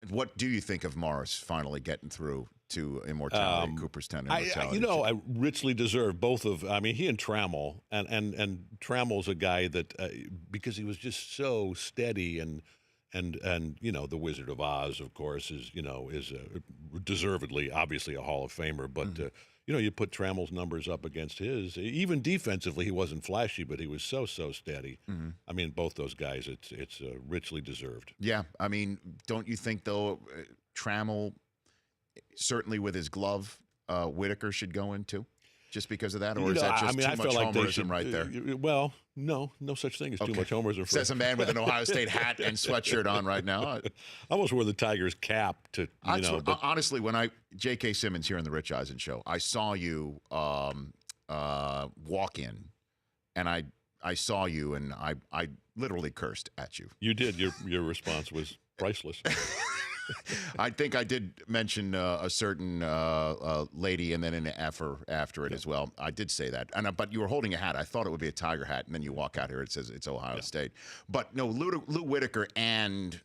What do you think of Morris finally getting through to immortality, Cooperstown immortality? I richly deserve both of. I mean, he and Trammell, and Trammell's a guy that because he was just so steady and the Wizard of Oz, of course, is deservedly, obviously a Hall of Famer, but. You put Trammell's numbers up against his. Even defensively, he wasn't flashy, but he was so steady. Mm-hmm. I mean, both those guys, it's richly deserved. Yeah, I mean, don't you think though, Trammell, certainly with his glove, Whitaker should go in too, just because of that, or is that just too much homerism right there? Well, no such thing as too much homerism. Says a man with an Ohio State hat and sweatshirt on right now. I almost wore the Tigers cap to. Honestly, when J.K. Simmons here on the Rich Eisen show, I saw you walk in, and I saw you, and I literally cursed at you. You did. Your response was priceless. I think I did mention a certain lady and then an effer after it as well. I did say that. But you were holding a hat. I thought it would be a Tiger hat, and then you walk out here, it says it's Ohio State. But no, Lou Whitaker and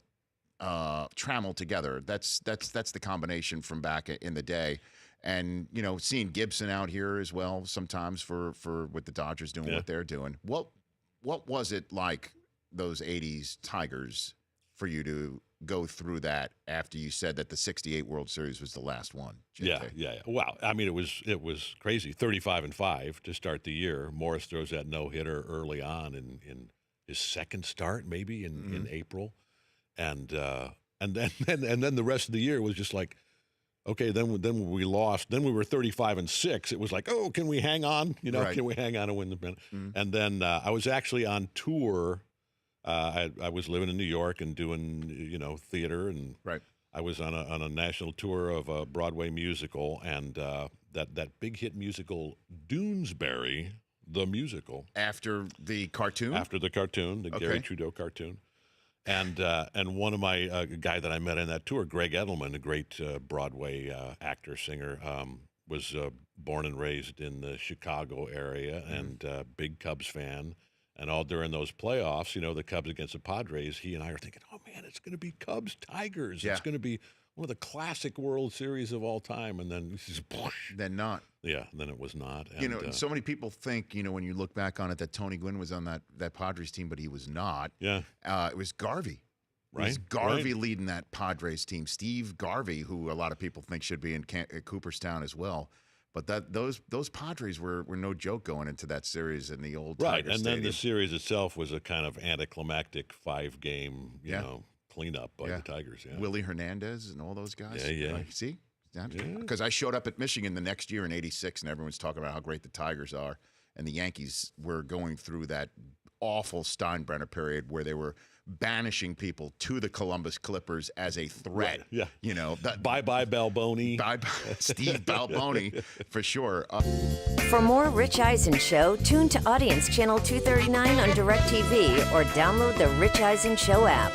Trammell together, that's the combination from back in the day. And, seeing Gibson out here as well sometimes for with the Dodgers doing what they're doing. What was it like, those 80s Tigers, for you to go through that after you said that the 68 World Series was the last one? JK? Yeah. Wow. I mean, it was crazy. 35-5 to start the year. Morris throws that no-hitter early on in his second start, maybe in April. And then the rest of the year was just like, okay, then we lost. Then we were 35-6. It was like, oh, can we hang on? Can we hang on and win the pennant? And then I was actually on tour. I was living in New York and doing, theater, and I was on a national tour of a Broadway musical, and that big hit musical Doonesbury, the musical. After the cartoon? After the cartoon, the Gary Trudeau cartoon. And one of my guy that I met in that tour, Greg Edelman, a great Broadway actor, singer, was born and raised in the Chicago area and big Cubs fan. And all during those playoffs, the Cubs against the Padres, he and I are thinking, oh, man, it's going to be Cubs-Tigers. Yeah. It's going to be one of the classic World Series of all time. And then then not. Yeah, then it was not. And, so many people think, when you look back on it, that Tony Gwynn was on that Padres team, but he was not. Yeah. It was Garvey. Right. It was Garvey leading that Padres team. Steve Garvey, who a lot of people think should be in Cooperstown as well. But those Padres were no joke going into that series in the old Tiger and Stadium. Then the series itself was a kind of anticlimactic 5-game, cleanup by the Tigers. Yeah. Willie Hernandez and all those guys. Yeah. See? Because I showed up at Michigan the next year in '86, and everyone's talking about how great the Tigers are, and the Yankees were going through that awful Steinbrenner period where they were banishing people to the Columbus Clippers as a threat. Right. Yeah. Bye-bye Balboni. Bye-bye Steve Balboni, for sure. For more Rich Eisen Show, tune to Audience Channel 239 on DirecTV or download the Rich Eisen Show app.